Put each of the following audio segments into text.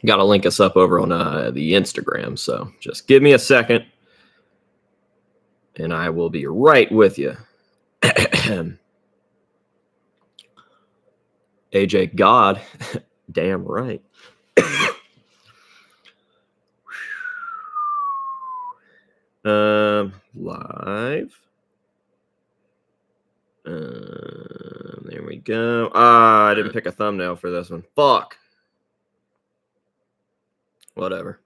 got to link us up over on the Instagram. So just give me a second and I will be right with you. AJ God, damn right. Live. There we go. I didn't pick a thumbnail for this one. Fuck. Whatever.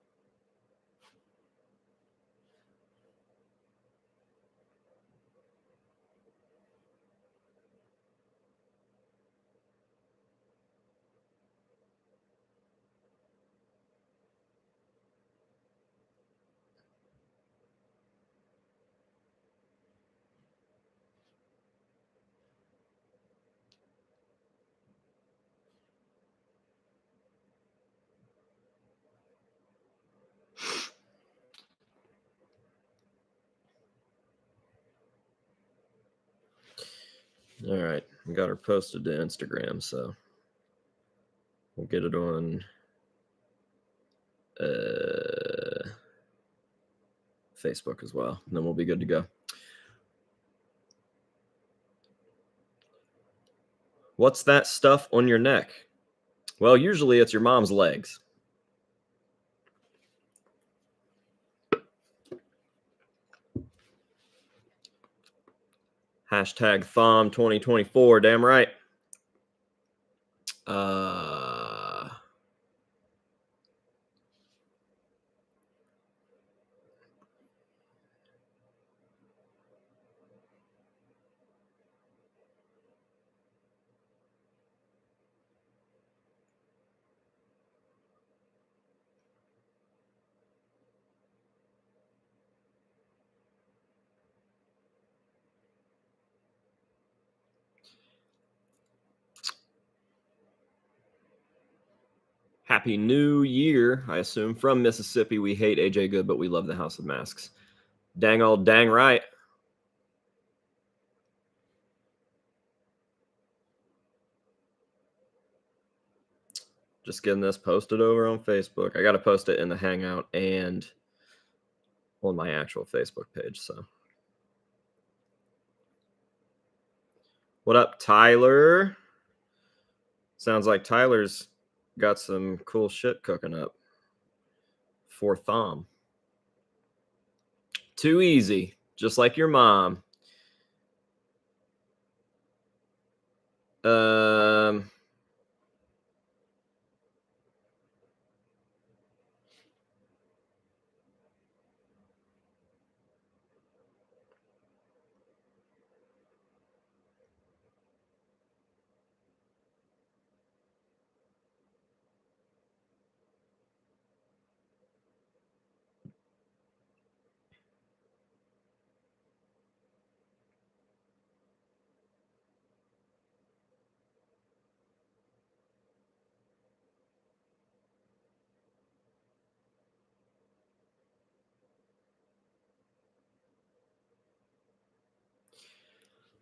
All right, we got her posted to Instagram, so we'll get it on Facebook as well, and then we'll be good to go. What's that stuff on your neck? Well, usually it's your mom's legs. Hashtag Thom 2024. Damn right. Happy New Year, I assume, from Mississippi. We hate AJ Good, but we love the House of Masks. Dang old dang right. Just getting this posted over on Facebook. I got to post it in the Hangout and on my actual Facebook page. So, what up, Tyler? Sounds like Tyler's got some cool shit cooking up for Thom. Too easy, just like your mom.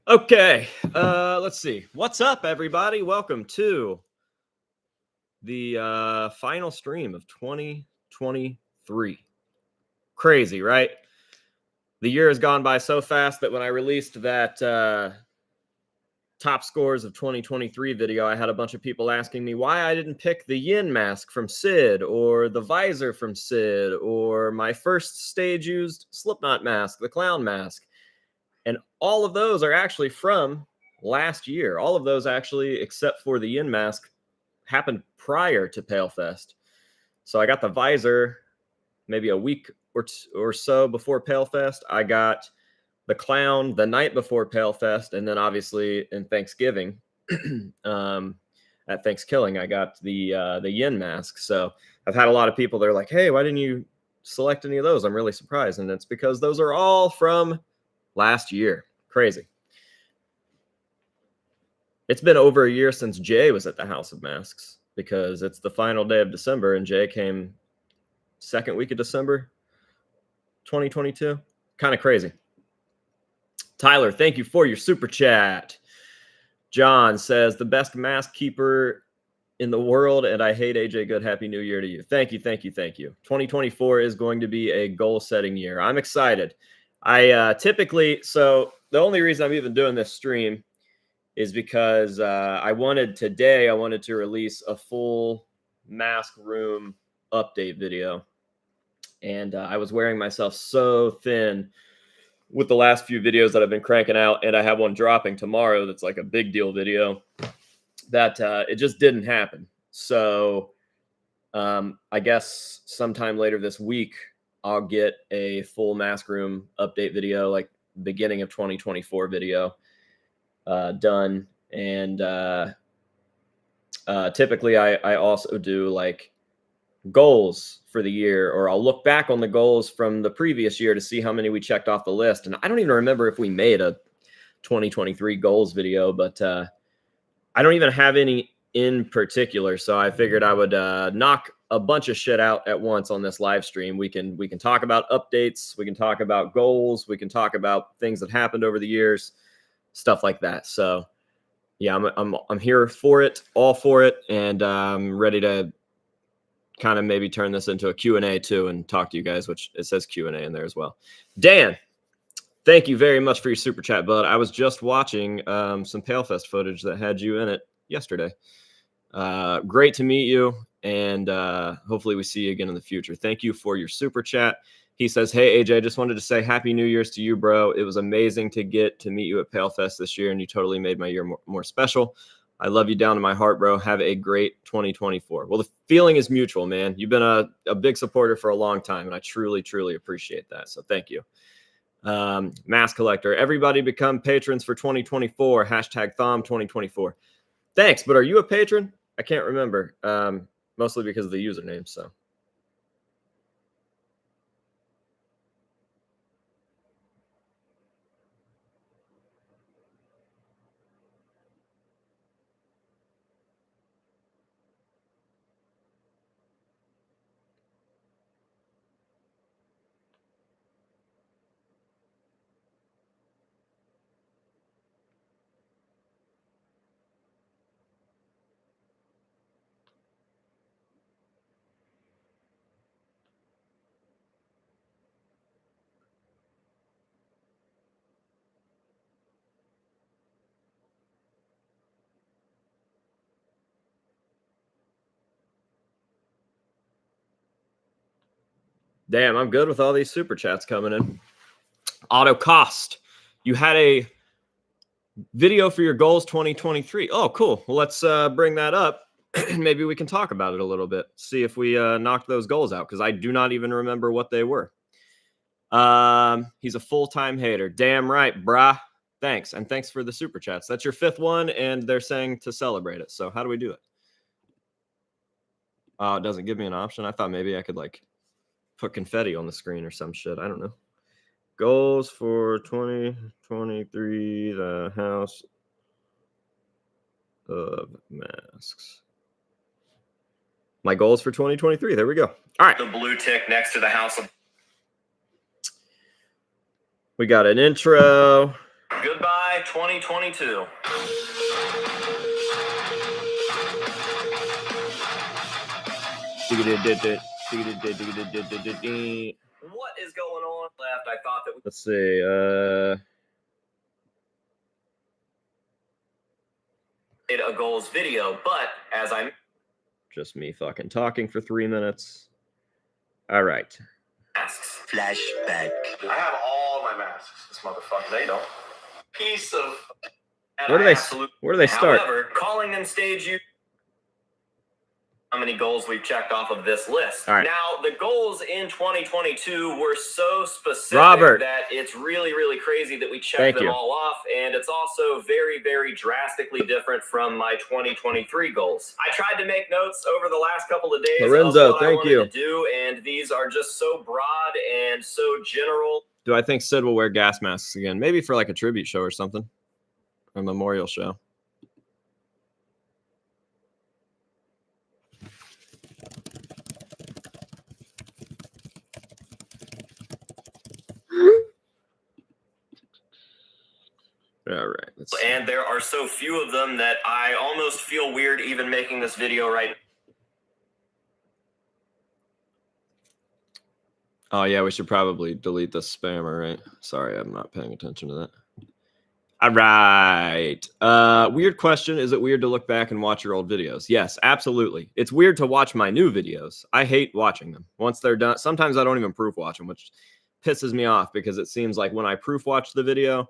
Okay, let's see. What's up, everybody? Welcome to the final stream of 2023. Crazy, right? The year has gone by so fast that when I released that top scores of 2023 video, I had a bunch of people asking me why I didn't pick the yin mask from Sid or the visor from Sid or my first stage used Slipknot mask, the clown mask. And all of those are actually from last year. All of those actually, except for the yin mask, happened prior to Palefest. So I got the visor maybe a week or so before Palefest. I got the clown the night before Palefest, and then obviously in Thanksgiving, at Thanksgiving, I got the yin mask. So I've had a lot of people, they're like, hey, why didn't you select any of those? I'm really surprised. And it's because those are all from last year. Crazy. It's been over a year since Jay was at the House of Masks because it's the final day of December and Jay came second week of December 2022. Kind of crazy. Tyler, thank you for your super chat. John says the best mask keeper in the world, and I hate AJ Good. Happy New Year to you. Thank you, thank you, thank you. 2024 is going to be a goal-setting year. I'm excited. I typically, so the only reason I'm even doing this stream is because I wanted to release a full mask room update video. And I was wearing myself so thin with the last few videos that I've been cranking out, and I have one dropping tomorrow that's like a big deal video, that it just didn't happen. So I guess sometime later this week, I'll get a full mask room update video, like beginning of 2024 video done. And typically I also do like goals for the year, or I'll look back on the goals from the previous year to see how many we checked off the list. And I don't even remember if we made a 2023 goals video, but I don't even have any in particular. So I figured I would knock a bunch of shit out at once on this live stream. We can talk about updates, we can talk about goals, we can talk about things that happened over the years, stuff like that. So yeah, I'm here for it, all for it, and I'm ready to kind of maybe turn this into a Q&A too and talk to you guys, which it says Q&A in there as well. Dan, thank you very much for your super chat, bud. I was just watching some Palefest footage that had you in it yesterday. Great to meet you, and hopefully we see you again in the future. Thank you for your super chat. He says, hey, AJ, just wanted to say Happy New Year's to you, bro. It was amazing to get to meet you at Palefest this year, and you totally made my year more special. I love you down to my heart, bro. Have a great 2024. Well, the feeling is mutual, man. You've been a big supporter for a long time, and I truly, truly appreciate that. So thank you. Mask Collector. Everybody become patrons for 2024. Hashtag Thom 2024. Thanks, but are you a patron? I can't remember. Mostly because of the username, so. Damn, I'm good with all these super chats coming in. Auto Cost. You had a video for your goals 2023. Oh, cool. Well, let's bring that up. Maybe we can talk about it a little bit. See if we knocked those goals out, because I do not even remember what they were. He's a full-time hater. Damn right, brah. Thanks. And thanks for the super chats. That's your 5th one, and they're saying to celebrate it. So how do we do it? Oh, it doesn't give me an option. I thought maybe I could like put confetti on the screen or some shit. I don't know. Goals for 2023, the House of Masks. My goals for 2023. There we go. All right. The blue tick next to the House of... We got an intro. Goodbye, 2022. What is going on left? I thought that... Let's see. Made a goals video, but as I'm... Just me fucking talking for 3 minutes. All right. Masks. Flashback. I have all my masks. This motherfucker, they don't. Piece of... Where do they start? However, calling them stage you... How many goals we've checked off of this list. All right. Now, the goals in 2022 were so specific that it's really, really crazy that we checked them all off, and it's also very, very drastically different from my 2023 goals. I tried to make notes over the last couple of days Lorenzo, of what I wanted you. to do, and these are just so broad and so general. Do I think Sid will wear gas masks again? Maybe for like a tribute show or something, or a memorial show. All right. And there are so few of them that I almost feel weird even making this video right now. Oh, yeah, we should probably delete the spammer, right? Sorry, I'm not paying attention to that. All right. Weird question. Is it weird to look back and watch your old videos? Yes, absolutely. It's weird to watch my new videos. I hate watching them. Once they're done, sometimes I don't even proof watch them, which pisses me off because it seems like when I proof watch the video,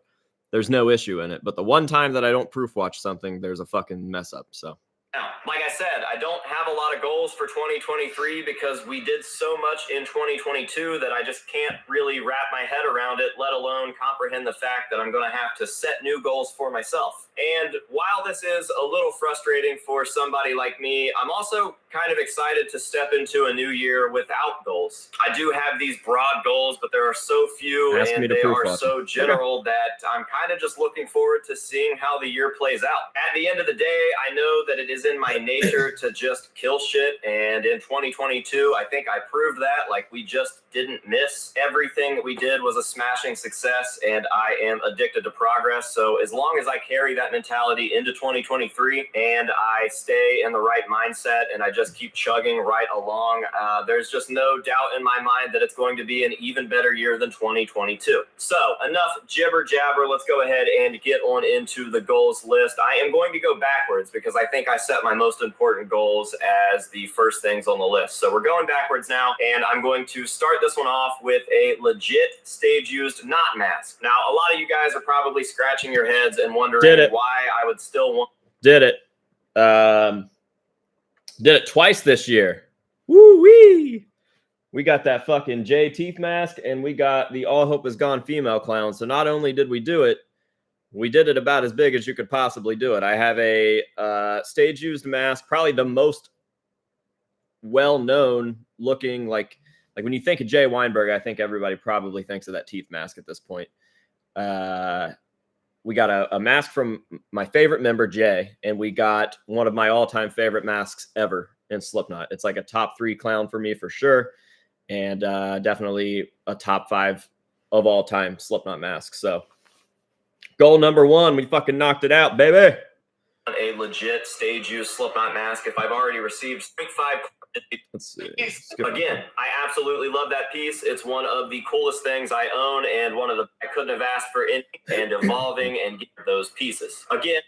there's no issue in it. But the one time that I don't proof watch something, there's a fucking mess up. So. Now, like I said, I don't have a lot of goals for 2023 because we did so much in 2022 that I just can't really wrap my head around it, let alone comprehend the fact that I'm going to have to set new goals for myself. And while this is a little frustrating for somebody like me, I'm also kind of excited to step into a new year without goals. I do have these broad goals, but there are so few and they are so general that I'm kind of just looking forward to seeing how the year plays out. At the end of the day, I know that it is in my nature to just kill shit, and in 2022 I think I proved that. Like, we just didn't miss. Everything that we did was a smashing success, and I am addicted to progress. So as long as I carry that mentality into 2023 and I stay in the right mindset and I just keep chugging right along, there's just no doubt in my mind that it's going to be an even better year than 2022. So enough jibber jabber, let's go ahead and get on into the goals list. I am going to go backwards because I think I set my most important goals as the first things on the list. So we're going backwards now, and I'm going to start this one off with a legit stage-used knot mask. Now, a lot of you guys are probably scratching your heads and wondering why I would still want... Did it twice this year. Woo-wee! We got that fucking J teeth mask, and we got the All Hope Is Gone female clown. So not only did we do it, we did it about as big as you could possibly do it. I have a stage-used mask, probably the most well-known looking, like when you think of Jay Weinberg, I think everybody probably thinks of that teeth mask at this point. We got a mask from my favorite member, Jay, and we got one of my all-time favorite masks ever in Slipknot. It's like a top 3 clown for me for sure, and definitely a top 5 of all time Slipknot mask. So goal number 1, we fucking knocked it out, baby. A legit stage-used Slipknot mask. If I've already received 5. Let's see. Again, I absolutely love that piece. It's one of the coolest things I own, and one of the I couldn't have asked for any, and evolving and getting those pieces. Again,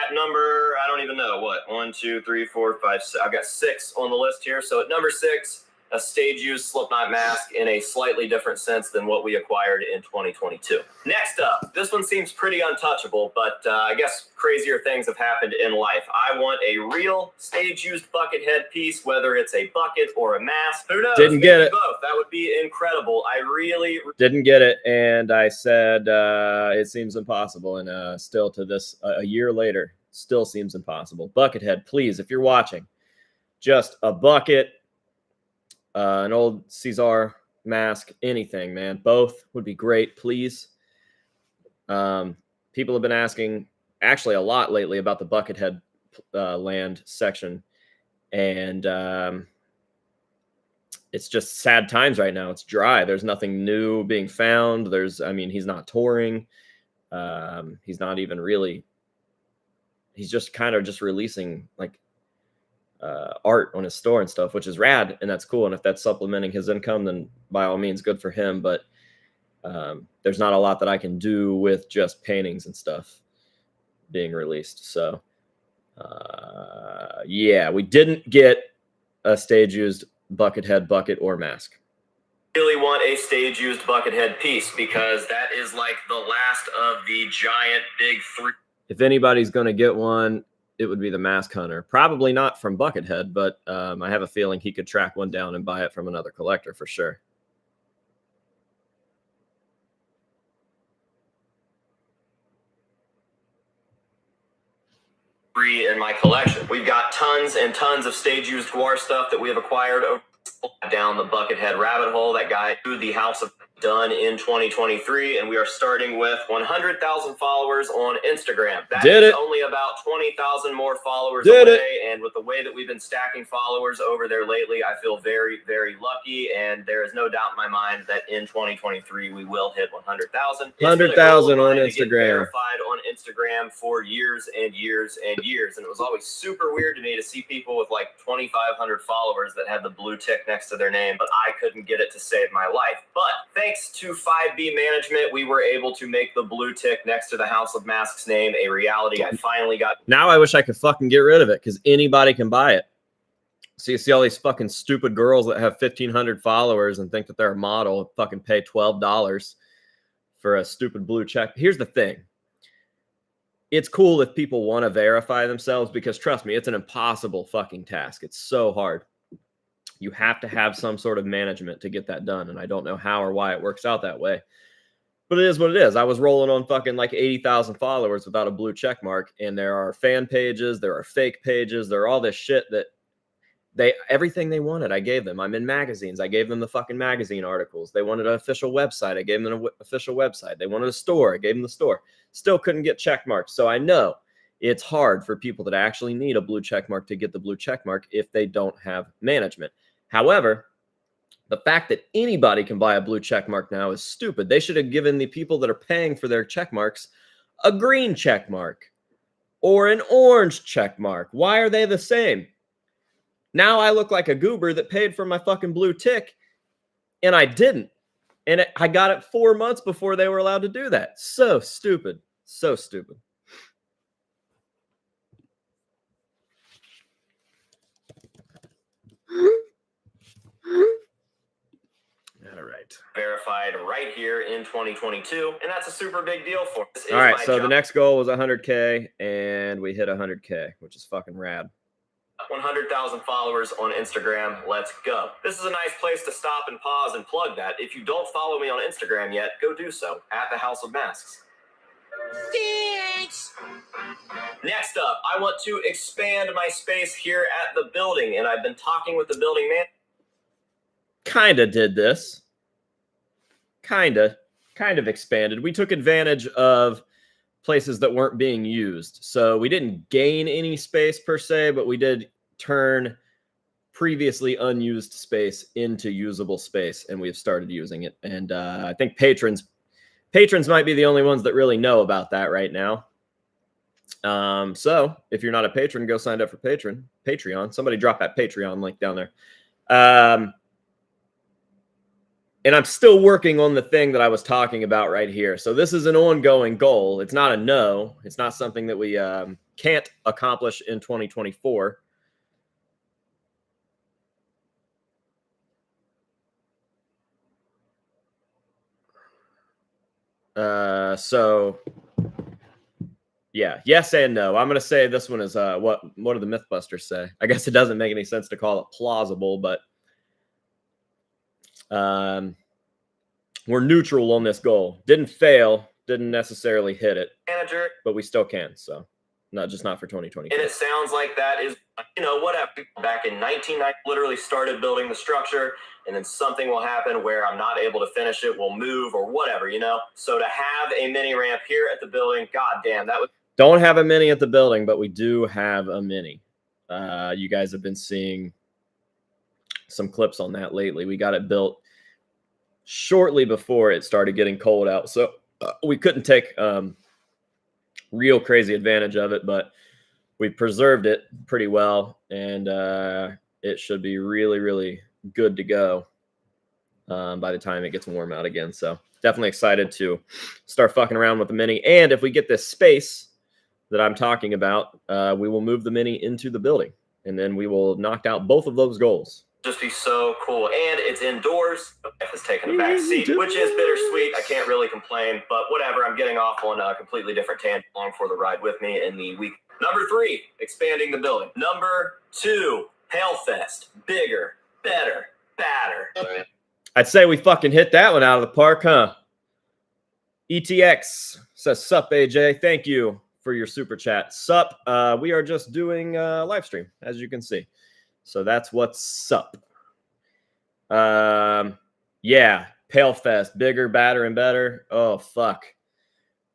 at number, I don't even know what, 1, 2, 3, 4, 5, 6. I've got 6 on the list here. So at number 6, a stage-used Slipknot mask in a slightly different sense than what we acquired in 2022. Next up, this one seems pretty untouchable, but I guess crazier things have happened in life. I want a real stage-used bucket head piece, whether it's a bucket or a mask. Who knows? Didn't get it. Both. That would be incredible. I really didn't get it, and I said it seems impossible, and still to this, a year later, still seems impossible. Buckethead, please, if you're watching, just a bucket, an old Caesar mask, anything, man. Both would be great, please. People have been asking actually a lot lately about the Buckethead land section, and it's just sad times right now. It's dry. There's nothing new being found. He's not touring. He's not even really, he's just kind of just releasing like art on his store and stuff, which is rad, and that's cool. And if that's supplementing his income, then by all means, good for him. But there's not a lot that I can do with just paintings and stuff being released. So yeah, we didn't get a stage-used Buckethead bucket or mask. Really want a stage-used Buckethead piece because that is like the last of the giant big 3. If anybody's going to get one, it would be the Mask Hunter. Probably not from Buckethead, but I have a feeling he could track one down and buy it from another collector for sure. In my collection, we've got tons and tons of stage-used Gwar stuff that we have acquired over down the Buckethead rabbit hole. That guy to the House of done in 2023, and we are starting with 100,000 followers on Instagram. That is only about 20,000 more followers away, and with the way that we've been stacking followers over there lately, I feel very, very lucky, and there is no doubt in my mind that in 2023 we will hit 100,000. 100,000 on Instagram. Verified on Instagram for years and years and years. And it was always super weird to me to see people with like 2,500 followers that had the blue tick next to their name, but I couldn't get it to save my life. But thanks to 5B management, we were able to make the blue tick next to the House of Masks name a reality. I finally got... Now I wish I could fucking get rid of it, because anybody can buy it. So you see all these fucking stupid girls that have 1,500 followers and think that they're a model, fucking pay $12 for a stupid blue check. Here's the thing. It's cool if people want to verify themselves, because trust me, it's an impossible fucking task. It's so hard. You have to have some sort of management to get that done. And I don't know how or why it works out that way, but it is what it is. I was rolling on fucking like 80,000 followers without a blue check mark. And there are fan pages, there are fake pages, there are all this shit that everything they wanted, I gave them. I'm in magazines. I gave them the fucking magazine articles. They wanted an official website. I gave them an official website. They wanted a store. I gave them the store. Still couldn't get check marks. So I know it's hard for people that actually need a blue check mark to get the blue check mark if they don't have management. However, the fact that anybody can buy a blue check mark now is stupid. They should have given the people that are paying for their check marks a green check mark or an orange check mark. Why are they the same? Now I look like a goober that paid for my fucking blue tick, and I didn't. And I got it 4 months before they were allowed to do that. So stupid. So stupid. All right. Verified right here in 2022, and that's a super big deal for us. All right, so the next goal was 100K, and we hit 100K, which is fucking rad. 100,000 followers on Instagram. Let's go. This is a nice place to stop and pause and plug that. If you don't follow me on Instagram yet, go do so at the House of Masks. Thanks. Next up, I want to expand my space here at the building, and I've been talking with the building man. Kinda did this. Kind of expanded. We took advantage of places that weren't being used. So we didn't gain any space per se, but we did turn previously unused space into usable space, and we've started using it. And I think patrons might be the only ones that really know about that right now. So if you're not a patron, go sign up for Patreon. Somebody drop that Patreon link down there. And I'm still working on the thing that I was talking about right here. So this is an ongoing goal. It's not a no. It's not something that we can't accomplish in 2024. So yeah, yes and no. I'm going to say this one is what do the Mythbusters say? I guess it doesn't make any sense to call it plausible, but we're neutral on this goal. Didn't fail, didn't necessarily hit it, manager, but we still can. So not for 2020. And it sounds like that is, whatever. Back in 1990, literally started building the structure, and then something will happen where I'm not able to finish it, we'll move or whatever, So to have a mini ramp here at the building, goddamn, that would... Don't have a mini at the building, but we do have a mini. You guys have been seeing some clips on that lately. We got it built shortly before it started getting cold out, so we couldn't take real crazy advantage of it, but we preserved it pretty well, and it should be really, really good to go by the time it gets warm out again. So definitely excited to start fucking around with the mini. And if we get this space that I'm talking about, we will move the mini into the building, and then we will knock out both of those goals. Just be so cool. And it's indoors. It's taking a back seat, which is bittersweet. I can't really complain, but whatever. I'm getting off on a completely different tangent. Along for the ride with me in the week. Number 3, expanding the building. Number 2, Hellfest. Bigger, better, badder. I'd say we fucking hit that one out of the park, huh? ETX says, sup, AJ. Thank you for your super chat. Sup. We are just doing a live stream, as you can see. So that's what's up. Yeah, Palefest, bigger, badder, and better. Oh, fuck.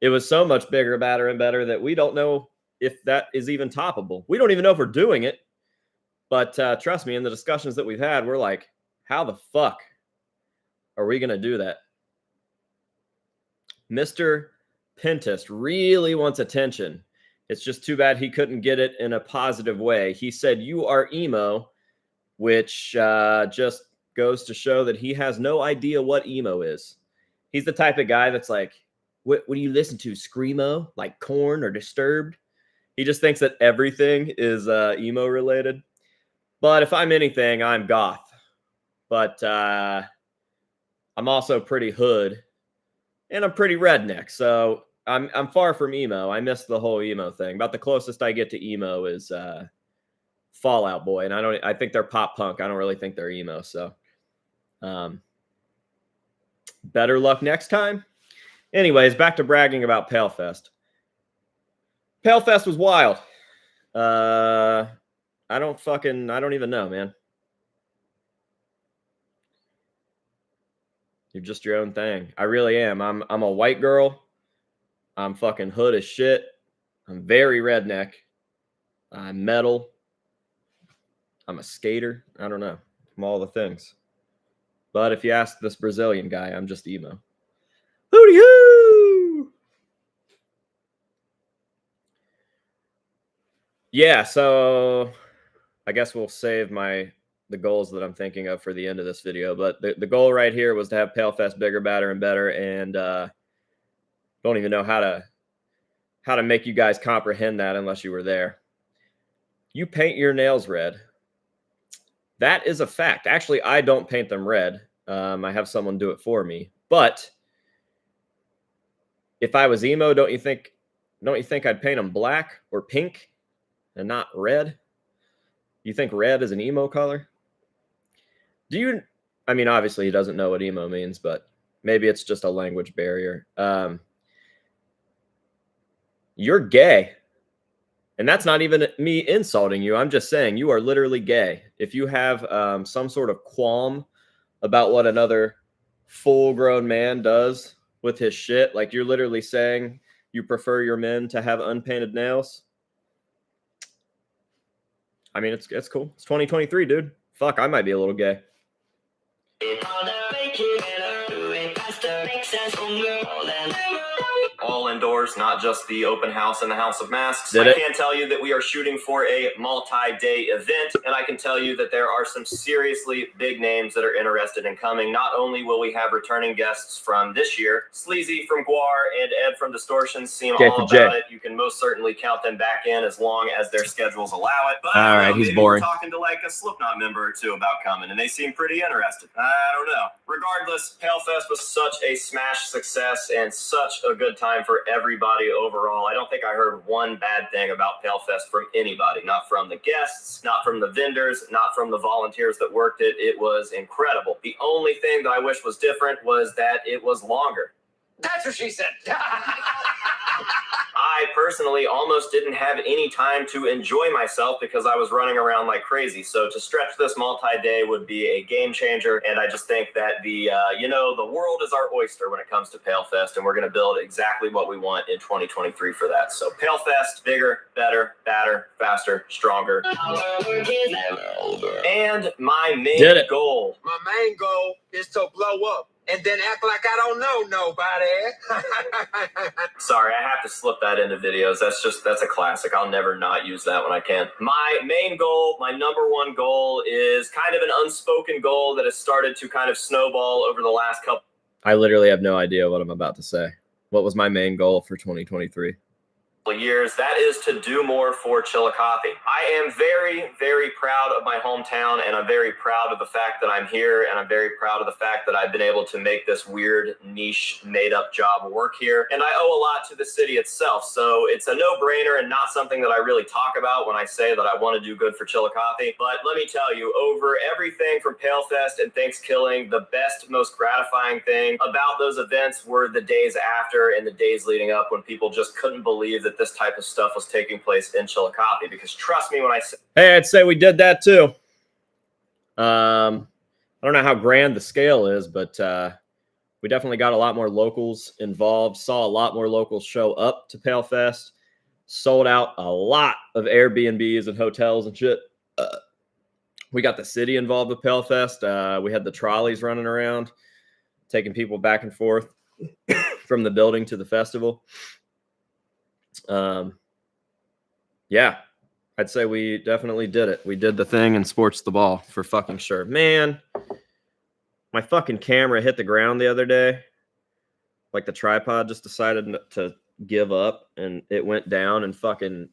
It was so much bigger, badder, and better that we don't know if that is even toppable. We don't even know if we're doing it. But trust me, in the discussions that we've had, we're like, how the fuck are we going to do that? Mr. Pintist really wants attention. It's just too bad he couldn't get it in a positive way. He said, "You are emo," which just goes to show that he has no idea what emo is. He's the type of guy that's like, what do you listen to? Screamo? Like Korn or Disturbed? He just thinks that everything is emo related. But if I'm anything, I'm goth. But I'm also pretty hood. And I'm pretty redneck. So I'm far from emo. I miss the whole emo thing. About the closest I get to emo is Fall Out Boy. And I think they're pop punk. I don't really think they're emo. So better luck next time. Anyways, back to bragging about PaleFest. PaleFest was wild. I don't even know, man. You're just your own thing. I really am. I'm a white girl. I'm fucking hood as shit. I'm very redneck. I'm metal. I'm a skater. I don't know. I'm all the things. But if you ask this Brazilian guy, I'm just emo. Hooty hoo! Yeah, so I guess we'll save the goals that I'm thinking of for the end of this video. But the goal right here was to have PaleFest bigger, badder, and better. And don't even know how to make you guys comprehend that unless you were there. You paint your nails red. That is a fact. Actually, I don't paint them red. I have someone do it for me. But if I was emo, don't you think I'd paint them black or pink and not red? You think red is an emo color? I mean, obviously he doesn't know what emo means, but maybe it's just a language barrier. You're gay. And that's not even me insulting you. I'm just saying you are literally gay. If you have some sort of qualm about what another full-grown man does with his shit, like you're literally saying you prefer your men to have unpainted nails. I mean, it's cool. It's 2023, dude. Fuck, I might be a little gay. All indoors, not just the open house and the House of Masks. I can tell you that we are shooting for a multi-day event, and I can tell you that there are some seriously big names that are interested in coming. Not only will we have returning guests from this year, Sleazy from Guar and Ed from Distortions seem all about it. You can most certainly count them back in as long as their schedules allow it. But all right, he's boring. We're talking to like a Slipknot member or two about coming, and they seem pretty interested. I don't know. Regardless, PaleFest was such a smash success and such a good time for everybody overall. I don't think I heard one bad thing about PaleFest from anybody. Not from the guests, not from the vendors, not from the volunteers that worked it. It was incredible. The only thing that I wish was different was that it was longer. That's what she said. I personally almost didn't have any time to enjoy myself because I was running around like crazy. So to stretch this multi-day would be a game changer. And I just think that the world is our oyster when it comes to PaleFest, and we're going to build exactly what we want in 2023 for that. So PaleFest, bigger, better, badder, faster, stronger. And my main goal. My main goal is to blow up and then act like I don't know nobody. Sorry, I have to slip that into videos. That's a classic. I'll never not use that when I can. My main goal, my number one goal, is kind of an unspoken goal that has started to kind of snowball over the last couple. I literally have no idea what I'm about to say. What was my main goal for 2023? Years, that is to do more for Chillicothe. I am very, very proud of my hometown, and I'm very proud of the fact that I'm here, and I'm very proud of the fact that I've been able to make this weird, niche, made-up job work here, and I owe a lot to the city itself, so it's a no-brainer and not something that I really talk about when I say that I want to do good for Chillicothe, but let me tell you, over everything from PaleFest and Thanksgiving, the best, most gratifying thing about those events were the days after and the days leading up when people just couldn't believe that this type of stuff was taking place in Chillicothe, because trust me when I say, hey, I'd say we did that too. I don't know how grand the scale is, but we definitely got a lot more locals involved, saw a lot more locals show up to PaleFest, sold out a lot of Airbnbs and hotels and shit. We got the city involved with PaleFest. We had the trolleys running around, taking people back and forth from the building to the festival. Yeah, I'd say we definitely did it. We did the thing and sports the ball for fucking sure. Man, my fucking camera hit the ground the other day. Like the tripod just decided to give up and it went down and fucking,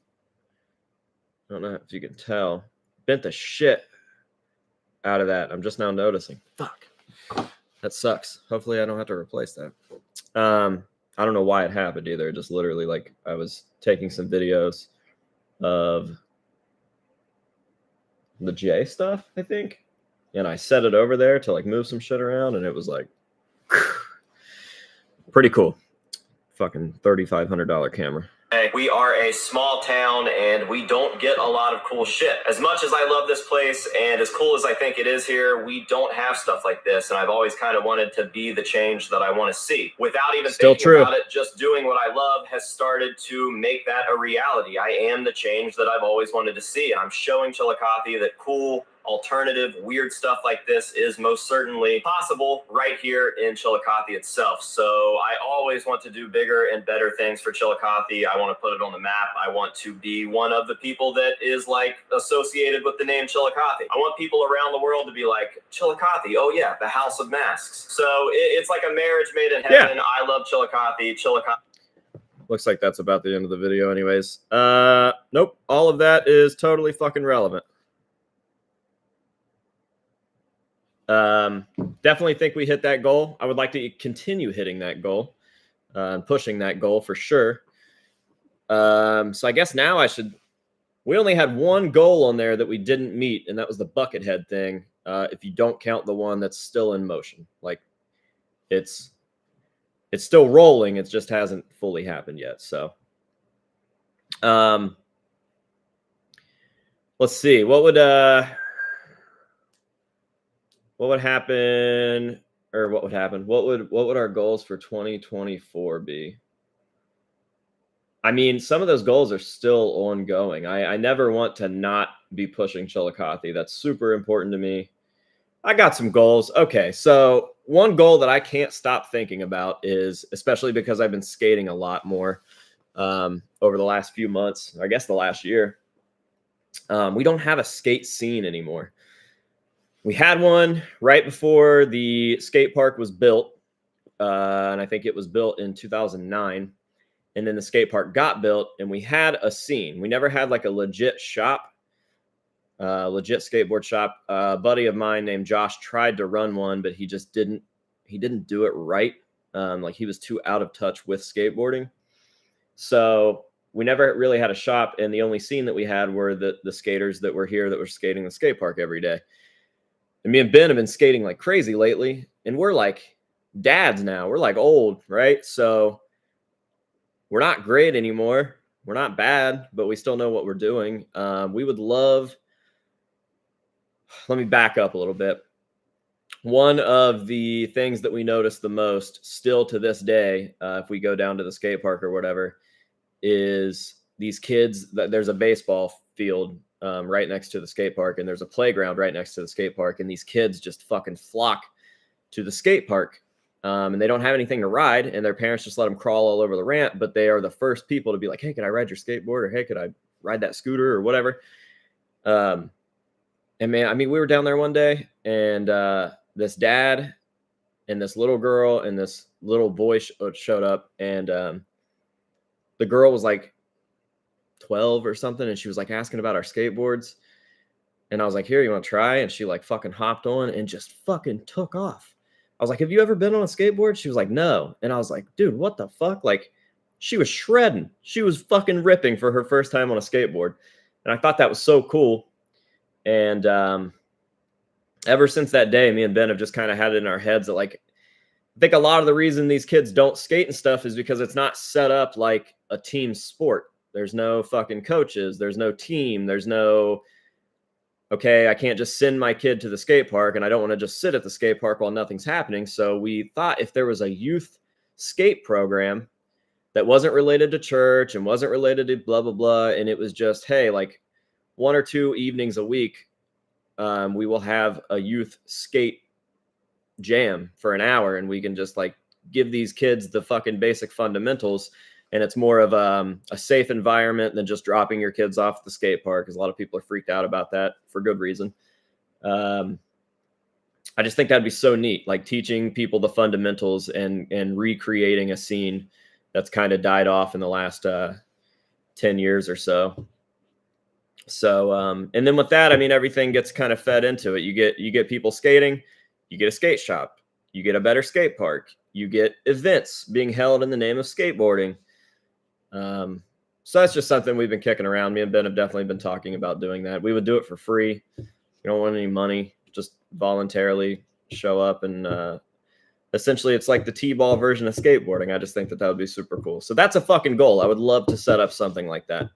I don't know if you can tell, bent the shit out of that. I'm just now noticing. Fuck. That sucks. Hopefully I don't have to replace that. I don't know why it happened either. Just literally like I was taking some videos of the J stuff, I think. And I set it over there to like move some shit around and it was like pretty cool. Fucking $3,500 camera. We are a small town and we don't get a lot of cool shit. As much as I love this place and as cool as I think it is here, we don't have stuff like this. And I've always kind of wanted to be the change that I want to see. Without even thinking about it, just doing what I love has started to make that a reality. I am the change that I've always wanted to see. And I'm showing Chillicothe that cool, alternative, weird stuff like this is most certainly possible right here in Chillicothe itself. So I always want to do bigger and better things for Chillicothe. I want to put it on the map. I want to be one of the people that is like associated with the name Chillicothe. I want people around the world to be like, Chillicothe, oh yeah, the House of Masks. So it's like a marriage made in heaven. Yeah. I love Chillicothe. Chillicothe. Looks like that's about the end of the video anyways. Nope. All of that is totally fucking relevant. Definitely think we hit that goal. I would like to continue hitting that goal and pushing that goal for sure. So I guess now we only had one goal on there that we didn't meet, and that was the Buckethead thing. If you don't count the one that's still in motion, like it's still rolling. It just hasn't fully happened yet. So, let's see. What would happen, or what would happen? What would our goals for 2024 be? I mean, some of those goals are still ongoing. I never want to not be pushing Chillicothe. That's super important to me. I got some goals. Okay, so one goal that I can't stop thinking about is, especially because I've been skating a lot more over the last few months, I guess the last year, we don't have a skate scene anymore. We had one right before the skate park was built, and I think it was built in 2009. And then the skate park got built, and we had a scene. We never had like a legit shop, legit skateboard shop. A buddy of mine named Josh tried to run one, but he just didn't do it right. Like he was too out of touch with skateboarding. So we never really had a shop, and the only scene that we had were the skaters that were here that were skating the skate park every day. And me and Ben have been skating like crazy lately, and we're like dads now. We're like old, right? So we're not great anymore. We're not bad, but we still know what we're doing. We would love, let me back up a little bit. One of the things that we notice the most still to this day, if we go down to the skate park or whatever, is these kids. There's a baseball field right next to the skate park, and there's a playground right next to the skate park, and these kids just fucking flock to the skate park, and they don't have anything to ride, and their parents just let them crawl all over the ramp, but they are the first people to be like, hey, can I ride your skateboard? Or hey, could I ride that scooter or whatever? And man, I mean, we were down there one day, and this dad and this little girl and this little boy showed up, and the girl was like 12 or something, and she was like asking about our skateboards, and I was like, here, you want to try? And she like fucking hopped on and just fucking took off. I was like, have you ever been on a skateboard? She was like, no. And I was like, dude, what the fuck? Like, she was shredding. She was fucking ripping for her first time on a skateboard, and I thought that was so cool. And ever since that day, me and Ben have just kind of had it in our heads that, like, I think a lot of the reason these kids don't skate and stuff is because it's not set up like a team sport. There's no fucking coaches. There's no team. There's no, okay, I can't just send my kid to the skate park, and I don't want to just sit at the skate park while nothing's happening. So we thought if there was a youth skate program that wasn't related to church and wasn't related to blah, blah, blah, and it was just, hey, like 1 or 2 evenings a week, we will have a youth skate jam for an hour, and we can just like give these kids the fucking basic fundamentals, and it's more of a safe environment than just dropping your kids off at the skate park, because a lot of people are freaked out about that for good reason. I just think that'd be so neat, like teaching people the fundamentals and recreating a scene that's kind of died off in the last 10 years or so. So, and then with that, I mean, everything gets kind of fed into it. You get people skating, you get a skate shop, you get a better skate park, you get events being held in the name of skateboarding. So that's just something we've been kicking around. Me and Ben have definitely been talking about doing that. We would do it for free. We don't want any money, just voluntarily show up. And essentially it's like the T-ball version of skateboarding. I just think that would be super cool. So that's a fucking goal. I would love to set up something like that.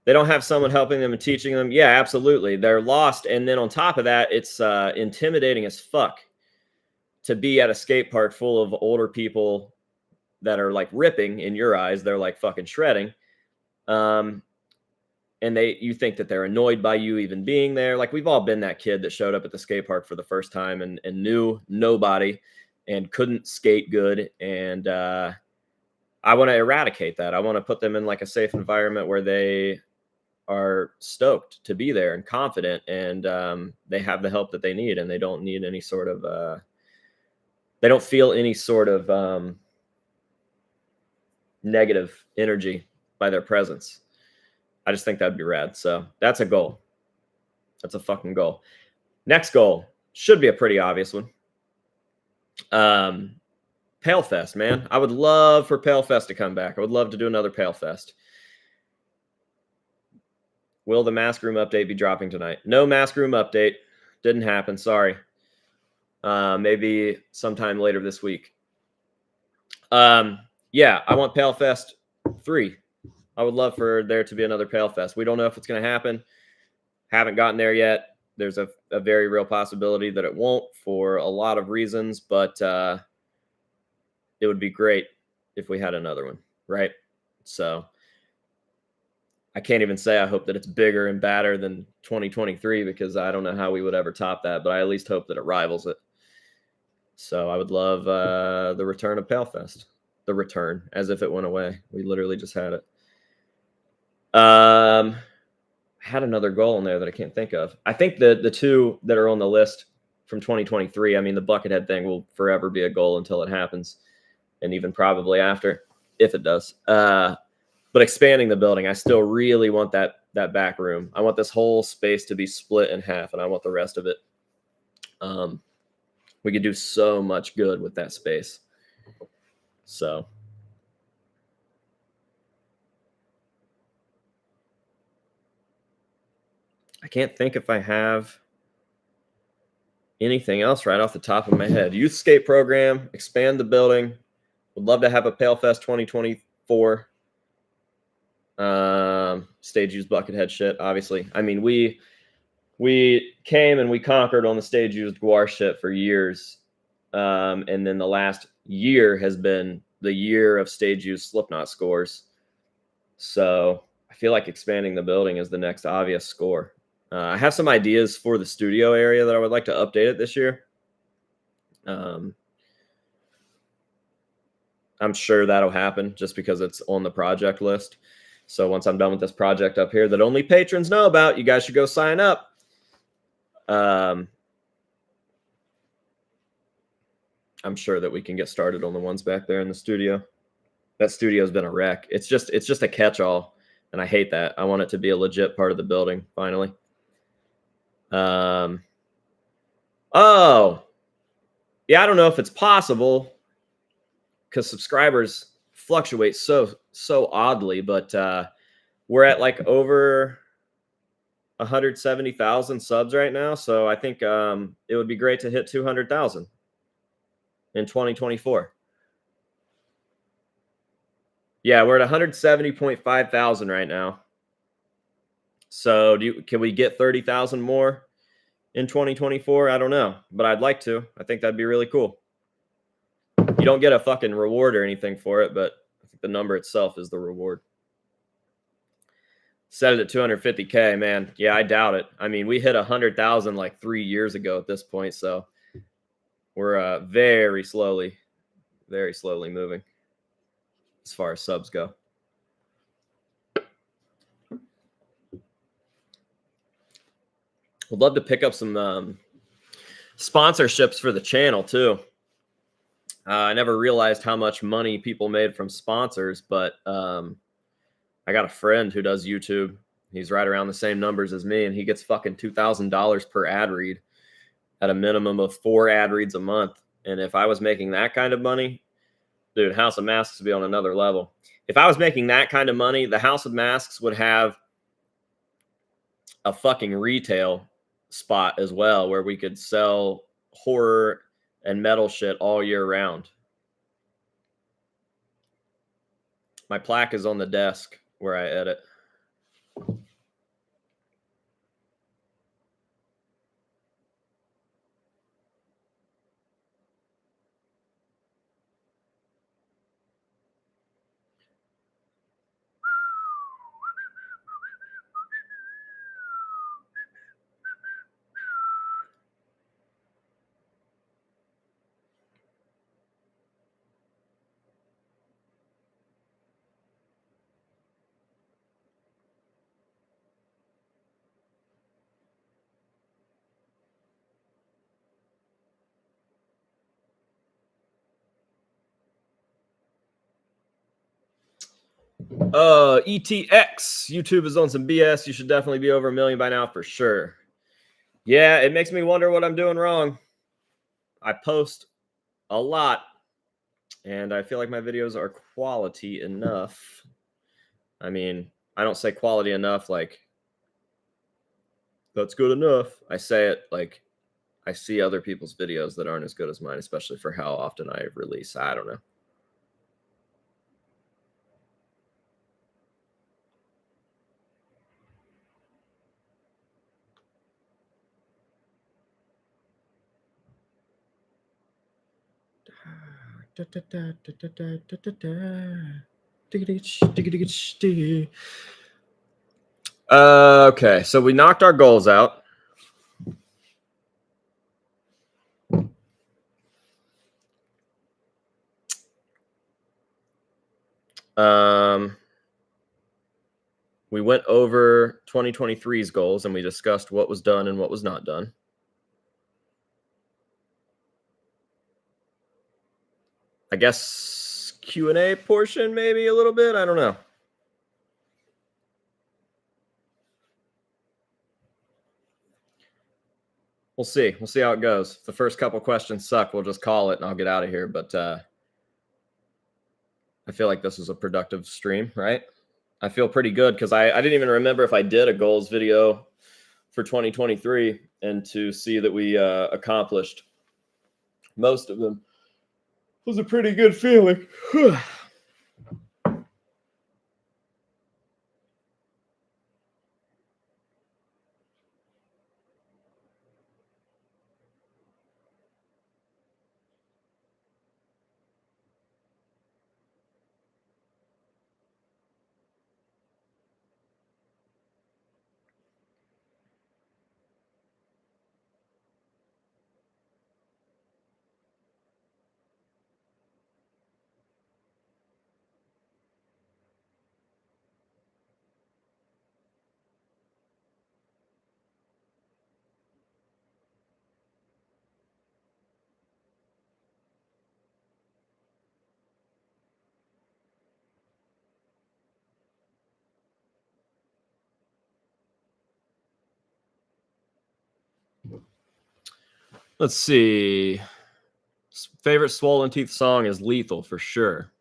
They don't have someone helping them and teaching them. Yeah, absolutely. They're lost. And then on top of that, it's intimidating as fuck to be at a skate park full of older people that are like ripping in your eyes. They're like fucking shredding. And you think that they're annoyed by you even being there. Like, we've all been that kid that showed up at the skate park for the first time and knew nobody and couldn't skate good. And I want to eradicate that. I want to put them in like a safe environment where they are stoked to be there and confident, and they have the help that they need, and they don't need any sort of they don't feel any sort of negative energy by their presence. I just think that'd be rad. So that's a goal. That's a fucking goal. Next goal should be a pretty obvious one. Pale Fest, man. I would love for Pale Fest to come back. I would love to do another Pale Fest. Will the mask room update be dropping tonight? No mask room update. Didn't happen. Sorry. Maybe sometime later this week. Yeah, I want Pale Fest 3. I would love for there to be another Pale Fest. We don't know if it's going to happen. Haven't gotten there yet. There's a very real possibility that it won't for a lot of reasons, but it would be great if we had another one, right? So I can't even say I hope that it's bigger and badder than 2023, because I don't know how we would ever top that, but I at least hope that it rivals it. So I would love the return of Pale Fest. The return, as if it went away. We literally just had it. I had another goal in there that I can't think of. I think the two that are on the list from 2023, I mean, the Buckethead thing will forever be a goal until it happens, and even probably after, if it does. But expanding the building, I still really want that back room. I want this whole space to be split in half, and I want the rest of it. We could do so much good with that space. So I can't think if I have anything else right off the top of my head. Youth skate program, expand the building. Would love to have a Pale Fest 2024. Stage used Buckethead shit, obviously. I mean, we came and we conquered on the stage used Guar shit for years. And then the last year has been the year of stage used Slipknot scores. So I feel like expanding the building is the next obvious score. I have some ideas for the studio area that I would like to update it this year. I'm sure that'll happen just because it's on the project list. So once I'm done with this project up here that only patrons know about, you guys should go sign up. I'm sure that we can get started on the ones back there in the studio. That studio's been a wreck. It's just a catch-all, and I hate that. I want it to be a legit part of the building finally. Oh, yeah, I don't know if it's possible because subscribers fluctuate so oddly, but we're at like over 170,000 subs right now. So I think it would be great to hit 200,000 in 2024. Yeah, we're at 170.5 thousand right now. So can we get 30,000 more in 2024? I don't know, but I'd like to. I think that'd be really cool. You don't get a fucking reward or anything for it, but I think the number itself is the reward. Set it at 250K, man. Yeah, I doubt it. I mean, we hit 100,000 like 3 years ago at this point, so we're very slowly moving as far as subs go. Would love to pick up some sponsorships for the channel too. I never realized how much money people made from sponsors, but I got a friend who does YouTube. He's right around the same numbers as me, and he gets fucking $2,000 per ad read at a minimum of 4 ad reads a month. And if I was making that kind of money, dude, House of Masks would be on another level. If I was making that kind of money, the House of Masks would have a fucking retail spot as well where we could sell horror and metal shit all year round. My plaque is on the desk where I edit. ETX. YouTube is on some BS. You should definitely be over 1 million by now for sure. Yeah, it makes me wonder what I'm doing wrong. I post a lot, and I feel like my videos are quality enough. I mean, I don't say quality enough like that's good enough. I say it like I see other people's videos that aren't as good as mine, especially for how often I release. I don't know. Okay, so we knocked our goals out. We went over 2023's goals and we discussed what was done and what was not done. I guess Q&A portion maybe a little bit. I don't know. We'll see. We'll see how it goes. If the first couple questions suck, we'll just call it and I'll get out of here. But I feel like this was a productive stream, right? I feel pretty good because I didn't even remember if I did a goals video for 2023, and to see that we accomplished most of them was a pretty good feeling. Let's see. Favorite Swollen Teeth song is Lethal for sure.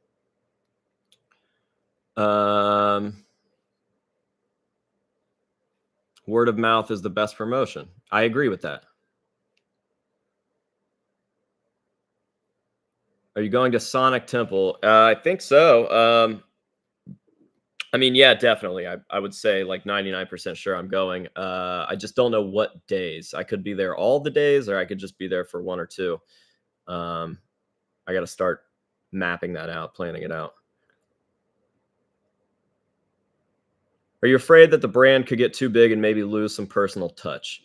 Word of mouth is the best promotion. I agree with that. Are you going to Sonic Temple? I think so. I mean, yeah, definitely. I would say like 99% sure I'm going. I just don't know what days. I could be there all the days, or I could just be there for 1 or 2. I got to start mapping that out, planning it out. Are you afraid that the brand could get too big and maybe lose some personal touch?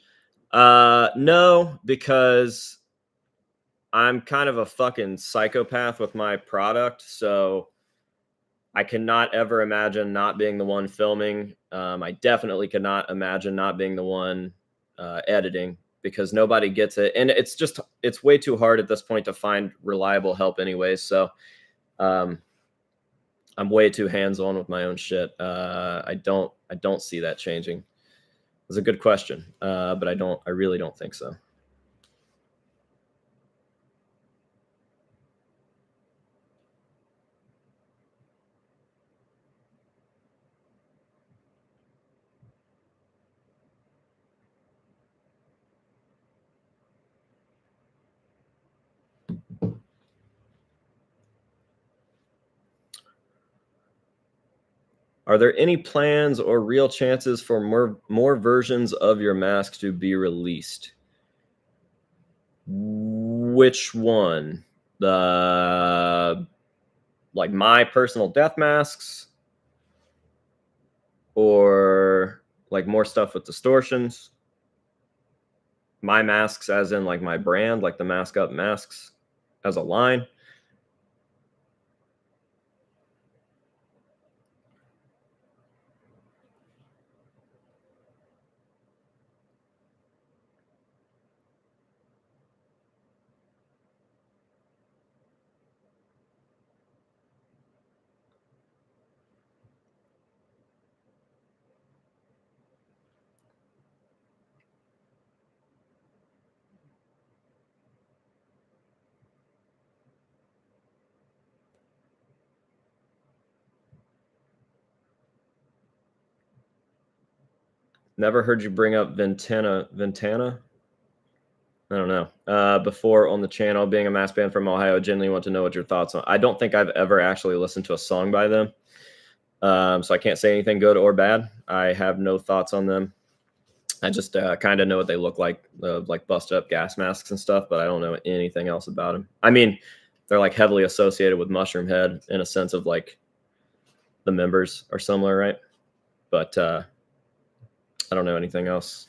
No, because I'm kind of a fucking psychopath with my product, so I cannot ever imagine not being the one filming. I definitely cannot imagine not being the one editing, because nobody gets it. And it's way too hard at this point to find reliable help anyways. So I'm way too hands-on with my own shit. I don't see that changing. It was a good question, but I really don't think so. Are there any plans or real chances for more versions of your mask to be released? Which one? The like my personal death masks, or like more stuff with distortions? My masks as in like my brand, like the Mask Up masks as a line? Never heard you bring up Ventana. I don't know. Before on the channel, being a mass band from Ohio, genuinely want to know what your thoughts on. I don't think I've ever actually listened to a song by them, so I can't say anything good or bad. I have no thoughts on them. I just kind of know what they look like busted up gas masks and stuff, but I don't know anything else about them. I mean, they're like heavily associated with Mushroom Head in a sense of like the members are similar, right? But I don't know anything else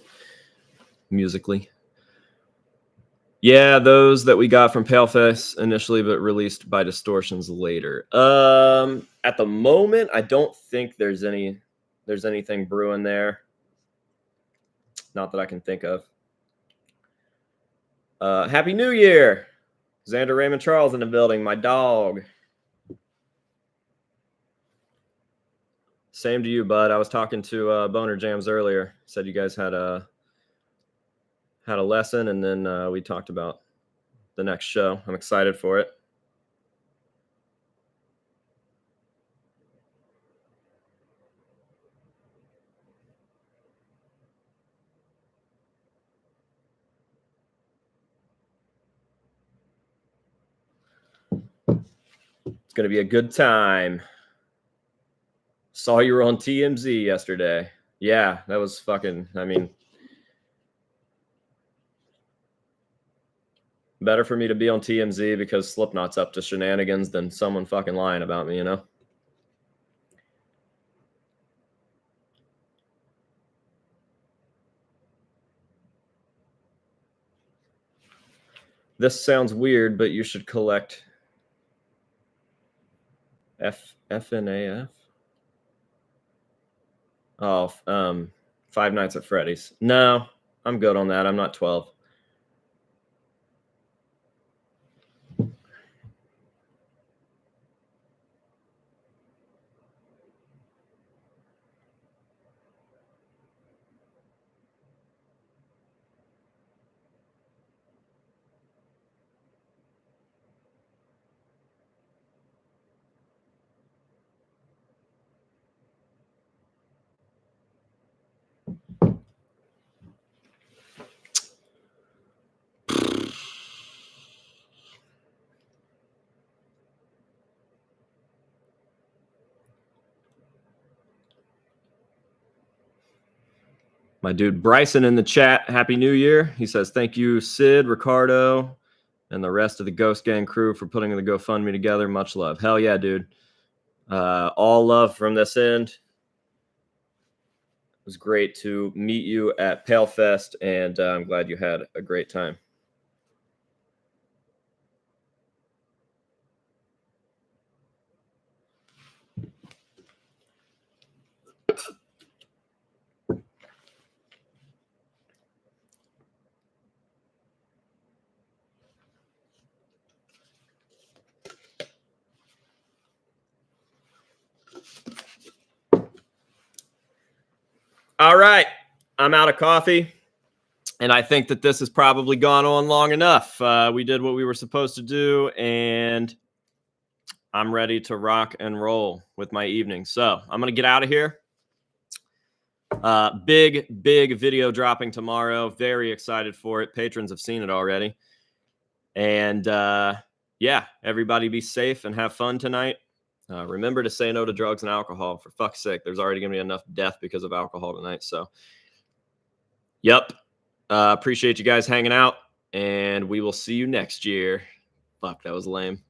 musically. Yeah, those that we got from Paleface initially, but released by Distortions later. At the moment, I don't think there's anything brewing there. Not that I can think of. Happy New Year! Xander Raymond Charles in the building, my dog. Same to you, bud. I was talking to Boner Jams earlier. Said you guys had a lesson, and then we talked about the next show. I'm excited for it. It's going to be a good time. Saw you were on TMZ yesterday. Yeah, that was fucking, I mean, better for me to be on TMZ because Slipknot's up to shenanigans than someone fucking lying about me, you know? This sounds weird, but you should collect FNAF? Oh, Five Nights at Freddy's. No, I'm good on that. I'm not 12. My dude Bryson in the chat, Happy New Year. He says, thank you, Sid, Ricardo, and the rest of the Ghost Gang crew for putting the GoFundMe together. Much love. Hell yeah, dude. All love from this end. was great to meet you at PaleFest, and I'm glad you had a great time. All right, I'm out of coffee, and I think that this has probably gone on long enough. We did what we were supposed to do, and I'm ready to rock and roll with my evening. So I'm going to get out of here. Big video dropping tomorrow. Very excited for it. Patrons have seen it already. And yeah, everybody be safe and have fun tonight. Remember to say no to drugs and alcohol. For fuck's sake, there's already going to be enough death because of alcohol tonight. So, yep. Appreciate you guys hanging out, and we will see you next year. Fuck, that was lame.